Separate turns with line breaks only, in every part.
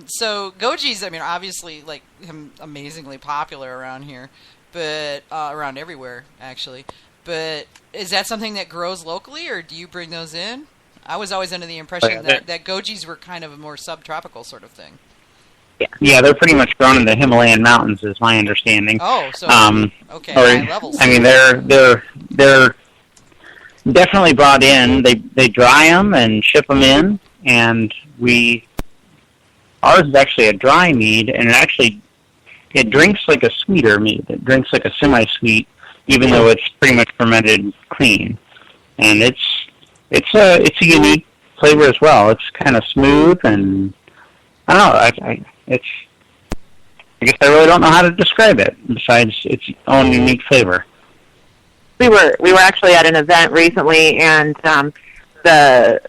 So goji's, I mean, obviously, like, amazingly popular around here, but around everywhere, actually. But is that something that grows locally, or do you bring those in? I was always under the impression that gojis were kind of a more subtropical sort of thing.
Yeah, they're pretty much grown in the Himalayan mountains, is my understanding.
Oh, so okay, high levels.
I mean, they're definitely brought in. They dry them and ship them in, and ours is actually a dry mead, and it drinks like a sweeter mead. It drinks like a semi-sweet, even though it's pretty much fermented clean, and it's a unique flavor as well. It's kind of smooth, and I don't know. I guess I really don't know how to describe it besides its own unique flavor.
We were actually at an event recently, and the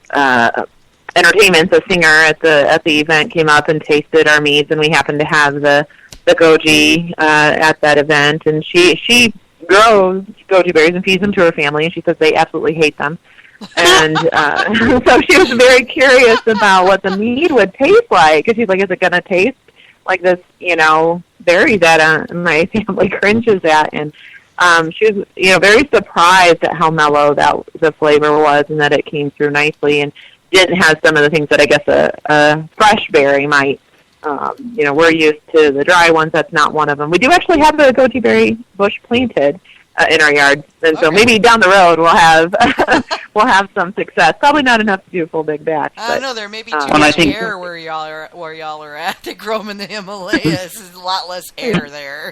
entertainment, the singer at the event came up and tasted our meads, and we happened to have the goji at that event, and she grows goji berries and feeds them to her family, and she says they absolutely hate them. And so she was very curious about what the mead would taste like, because she's like, is it going to taste like this, berry that my family cringes at? And she was, very surprised at how mellow the flavor was, and that it came through nicely, and didn't have some of the things that I guess a fresh berry might. We're used to the dry ones. That's not one of them. We do actually have the goji berry bush planted in our yard, and so maybe down the road we'll have some success. Probably not enough to do a full big batch.
I don't know. There may be too much air where y'all are at. They grow them in the Himalayas. There's a lot less air there.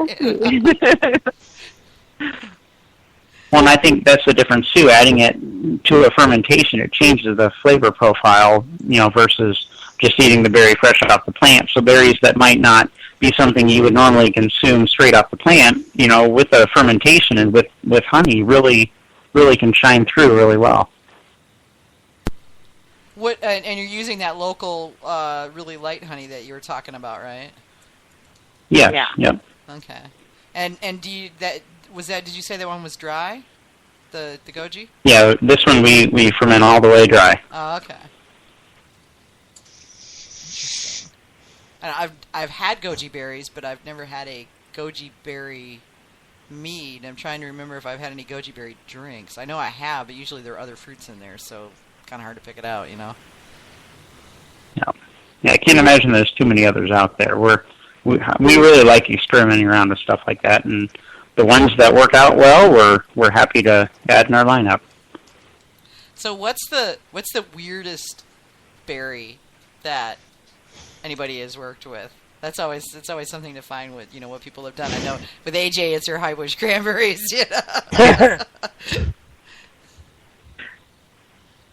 Well, and I think that's the difference too. Adding it to a fermentation, it changes the flavor profile, versus just eating the berry fresh off the plant. So berries that might not be something you would normally consume straight off the plant, with a fermentation and with honey, really can shine through really well.
And you're using that local, really light honey that you were talking about, right?
Yes. Yeah. Yep.
Okay. And did you say that one was dry? The goji?
Yeah, this one we ferment all the way dry.
Oh, okay. And I've had goji berries, but I've never had a goji berry mead. I'm trying to remember if I've had any goji berry drinks. I know I have, but usually there are other fruits in there, so kind of hard to pick it out,
Yeah. Yeah, I can't imagine there's too many others out there. We really like experimenting around with stuff like that, and the ones that work out well, we're happy to add in our lineup.
So what's the weirdest berry that anybody has worked with? It's always something to find with what people have done. I know with AJ it's your high bush cranberries.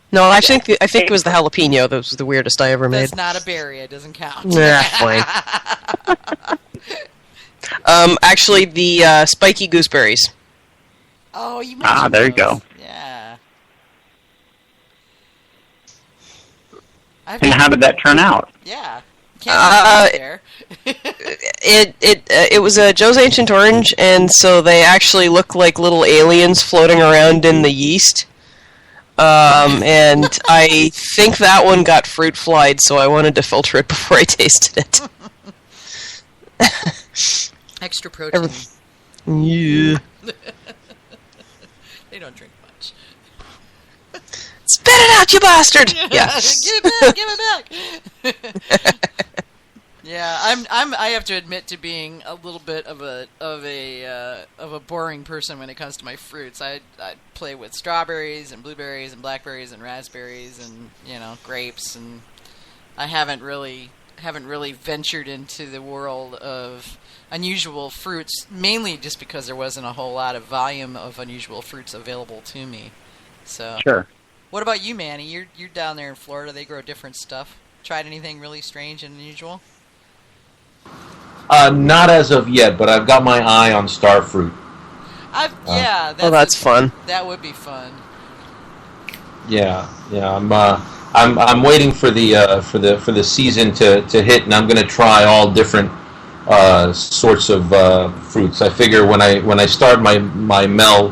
No, I think it was the jalapeno that was the weirdest I ever made.
That's not a berry. It doesn't count.
Nah, fine. Actually, the spiky gooseberries.
Oh, you mentioned
there
those.
You go.
Yeah.
And how did that turn out?
Yeah. Can't
it was a Joe's Ancient Orange, and so they actually look like little aliens floating around in the yeast. And I think that one got fruit flied, so I wanted to filter it before I tasted it.
Extra protein.
Yeah.
They don't drink much.
Spit it out, you bastard! Yeah.
Give it back. Yeah, I have to admit to being a little bit of a boring person when it comes to my fruits. I play with strawberries and blueberries and blackberries and raspberries and grapes, and I haven't really ventured into the world of unusual fruits, mainly just because there wasn't a whole lot of volume of unusual fruits available to me. So
sure.
What about you, Manny? You're down there in Florida. They grow different stuff. Tried anything really strange and unusual?
Not as of yet, but I've got my eye on starfruit.
That's fun.
That would be fun.
Yeah. I'm waiting for the season to hit, and I'm going to try all different sorts of fruits. I figure when I start my mel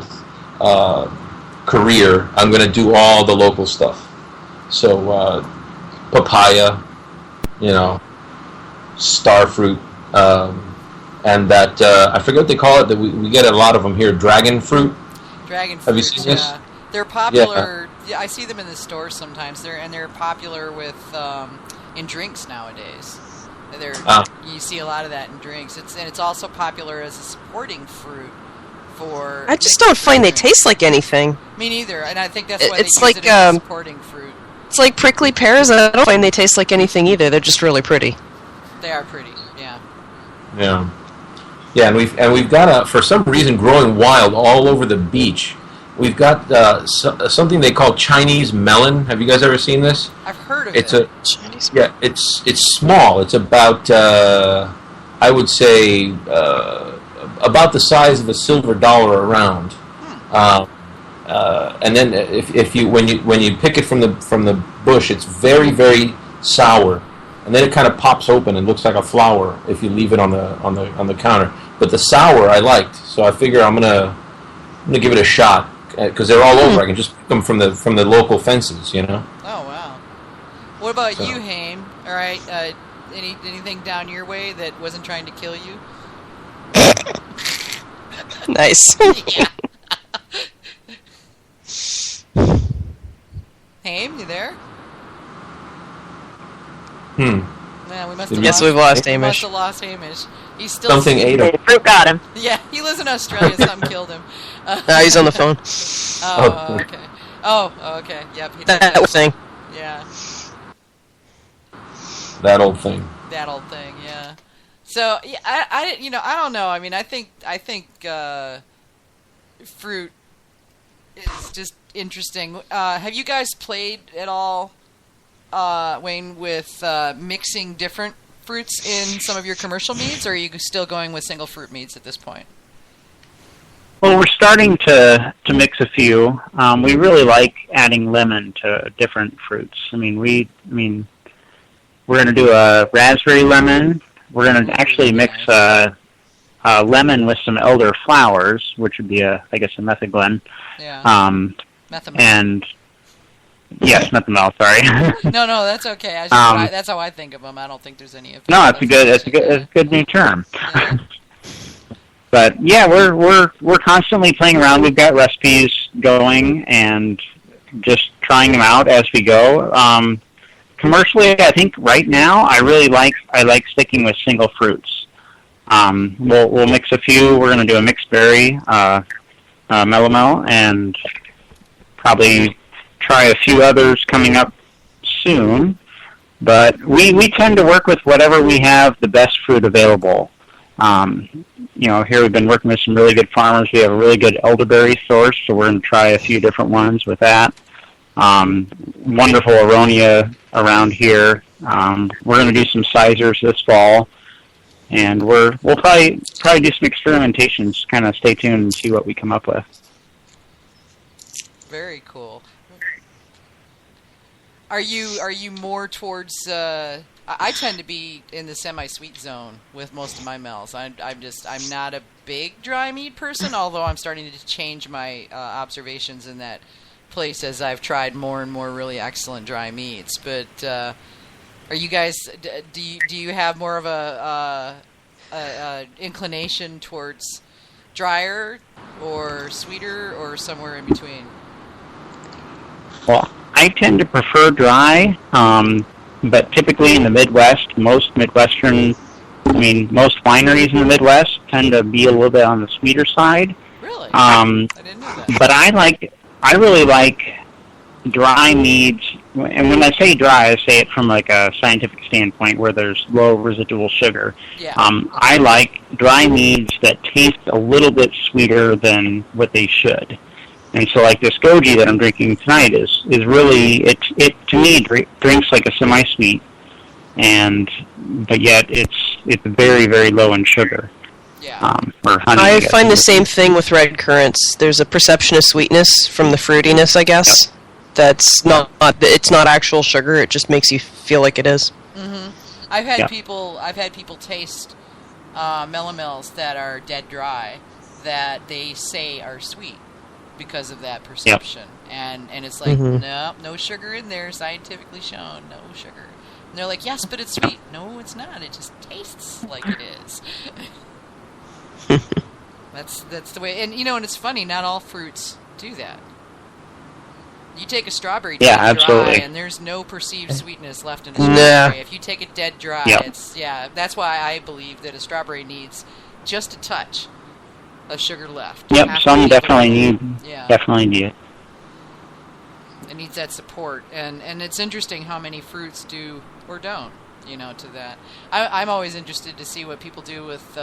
career, I'm going to do all the local stuff. So papaya, star fruit, and that I forget what they call it. That we get a lot of them here. Dragon fruit.
Dragon fruit.
Have you seen this?
They're popular. Yeah, I see them in the stores sometimes. They're popular with in drinks nowadays. You see a lot of that in drinks. It's also popular as a supporting fruit for.
I just don't find they taste like anything.
Me neither, and I think that's why
It's
they use
like,
it as a supporting fruit.
It's like prickly pears. I don't find they taste like anything either. They're just really pretty.
They are pretty, yeah.
Yeah, yeah, and we've got for some reason growing wild all over the beach. We've got something they call Chinese melon. Have you guys ever seen this?
I've heard of
It's
it.
It's small. It's about I would say about the size of a silver dollar around. And then if you when you pick it from the bush, it's very, very sour, and then it kind of pops open and looks like a flower if you leave it on the counter. But the sour I liked, so I figure I'm gonna give it a shot because they're all over. I can just pick them from the local fences, you know.
Oh wow! What about you, Haim? All right, anything down your way that wasn't trying to kill you?
Nice.
Yeah. Haim, you there? Nah, we must have
Yes, we've lost Hamish.
Must have lost Hamish. He's still
Something ate him.
Fruit got him.
Yeah, he lives in Australia. Something killed him.
He's on the phone.
Oh, okay. Oh, okay. Yep.
That thing.
Yeah.
That old thing.
That old thing. Yeah. So yeah, I don't know. I mean, I think fruit is just interesting. Have you guys played at all, Wayne, with mixing different fruits in some of your commercial meads, or are you still going with single fruit meads at this point?
Well, we're starting to mix a few. We really like adding lemon to different fruits. We're going to do a raspberry lemon. We're going to actually mix lemon with some elder flowers, which would be I guess a methaglen.
Yeah. Methomel.
And yes, methomel. Sorry.
No, that's okay. That's how I think of them. I don't think there's any.
No, it's a good new term.
Yeah.
But yeah, we're constantly playing around. We've got recipes going and just trying them out as we go. Commercially, I think right now I like sticking with single fruits. We'll mix a few. We're going to do a mixed berry melomel, and probably try a few others coming up soon. But we tend to work with whatever we have the best fruit available. Here we've been working with some really good farmers. We have a really good elderberry source, so we're going to try a few different ones with that. Wonderful aronia around here. We're going to do some sizers this fall, and we'll probably do some experimentations. Kind of stay tuned and see what we come up with.
Very cool. Are you more towards? I tend to be in the semi-sweet zone with most of my mels. I'm not a big dry mead person, although I'm starting to change my observations in that place as I've tried more and more really excellent dry meads. But are you guys? Do you have more of a inclination towards drier or sweeter or somewhere in between?
Well, I tend to prefer dry, but typically in the Midwest, most wineries in the Midwest tend to be a little bit on the sweeter side.
Really? I didn't know that.
But I really like dry meads, and when I say dry, I say it from like a scientific standpoint where there's low residual sugar.
Yeah.
I like dry meads that taste a little bit sweeter than what they should. And so, like this goji that I'm drinking tonight is really it to me drinks like a semi-sweet, but yet it's very, very low in sugar.
Yeah.
Or honey.
I find the same thing with red currants. There's a perception of sweetness from the fruitiness, I guess. Yep. That's it's not actual sugar. It just makes you feel like it is.
Mm-hmm. I've had people taste melomels that are dead dry that they say are sweet because of that perception. Yep. And it's like, no sugar in there, scientifically shown, no sugar. And they're like, yes, but it's sweet. No, it's not. It just tastes like it is. That's the way. And and it's funny. Not all fruits do that. You take a strawberry dead dry, and there's no perceived sweetness left in a strawberry. If you take it dead dry, that's why I believe that a strawberry needs just a touch of sugar left.
Yep, some definitely need it.
It needs that support, and it's interesting how many fruits do or don't, to that. I'm always interested to see what people do with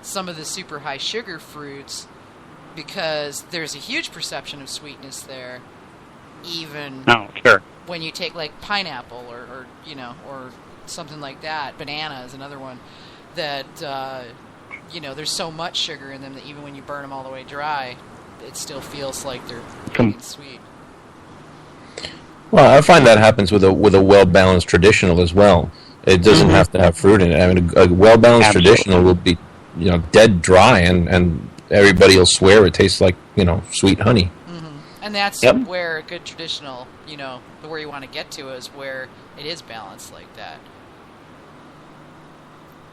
some of the super high sugar fruits, because there's a huge perception of sweetness there. Even when you take like pineapple or something like that, banana is another one that there's so much sugar in them that even when you burn them all the way dry, it still feels like they're sweet.
Well, I find that happens with a well balanced traditional as well. It doesn't have to have fruit in it. I mean, a well balanced traditional will be dead dry, and everybody will swear it tastes like sweet honey.
And that's where a good traditional, where you want to get to is where it is balanced like that.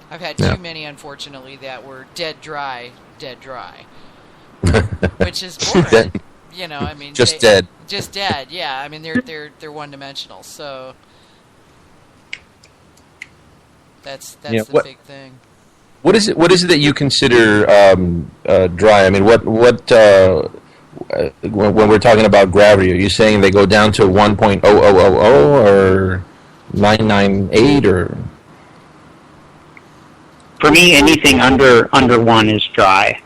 I've had too many, unfortunately, that were dead dry, which is boring. I mean,
just dead.
Just dead. Yeah, I mean they're one-dimensional. So that's the big thing.
What is it that you consider dry? I mean, what when we're talking about gravity, are you saying they go down to 1.0000 or 998 or?
For me, anything under 1 is dry.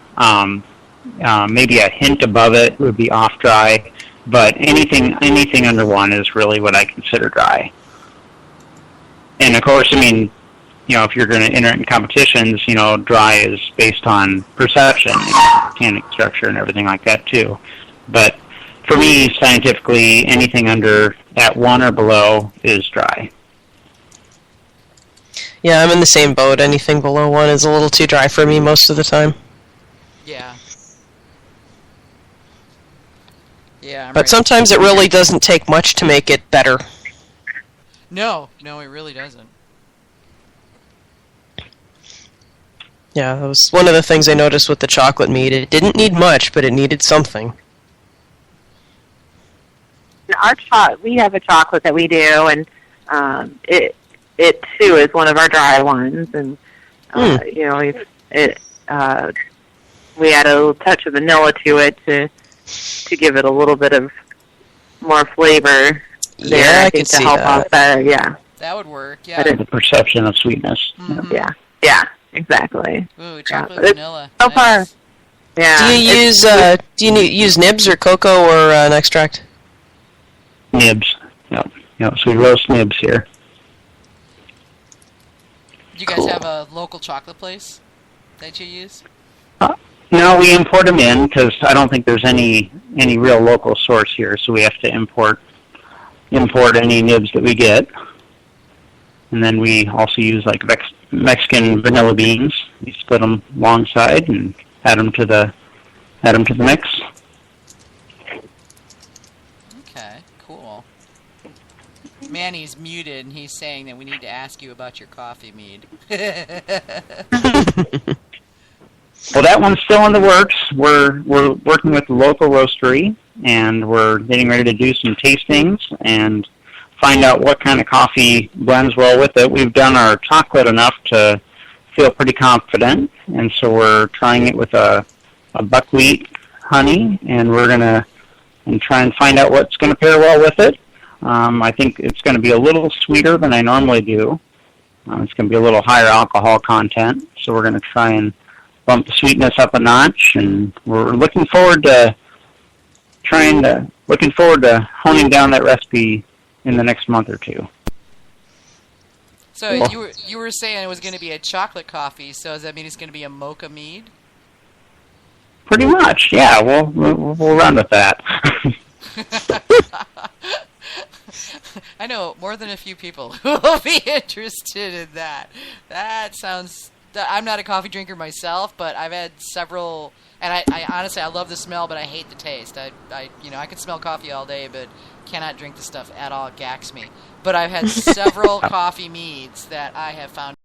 Maybe a hint above it would be off dry, but anything under 1 is really what I consider dry. And of course, I mean, if you're going to enter in competitions, dry is based on perception, tannic structure, and everything like that too. But for me, scientifically, anything at 1 or below is dry.
Yeah, I'm in the same boat. Anything below 1 is a little too dry for me most of the time.
Yeah. Yeah.
But sometimes it really doesn't take much to make it better.
No, it really doesn't.
Yeah, that was one of the things I noticed with the chocolate mead. It didn't need much, but it needed something.
We have a chocolate that we do, and it too is one of our dry ones, and we add a touch of vanilla to it to give it a little bit of more flavor.
Yeah, I can see that.
Better, yeah,
that would work. Yeah,
the perception of sweetness.
Mm-hmm.
Yeah, exactly.
Ooh, chocolate vanilla.
So far, yeah.
Do you use nibs or cocoa or an extract?
Nibs. Yep. So we roast nibs here.
Do you guys have a local chocolate place that you use?
No, we import them in because I don't think there's any real local source here, so we have to import any nibs that we get. And then we also use like Mexican vanilla beans. We split them alongside and add them to the mix.
Okay, cool. Manny's muted, and he's saying that we need to ask you about your coffee mead.
Well, that one's still in the works. We're working with the local roastery, and we're getting ready to do some tastings and find out what kind of coffee blends well with it. We've done our chocolate enough to feel pretty confident, and so we're trying it with a buckwheat honey, and we're going to try and find out what's going to pair well with it. I think it's going to be a little sweeter than I normally do. It's going to be a little higher alcohol content, so we're going to try and bump the sweetness up a notch, and we're looking forward to honing down that recipe in the next month or two.
So you were saying it was going to be a chocolate coffee, so does that mean it's going to be a mocha mead?
Pretty much, yeah. We'll run with that.
I know more than a few people who will be interested in that. That sounds I'm not a coffee drinker myself, but I've had several, and I honestly I love the smell, but I hate the taste. I can smell coffee all day, but cannot drink the stuff at all. It gacks me. But I've had several coffee meads that I have found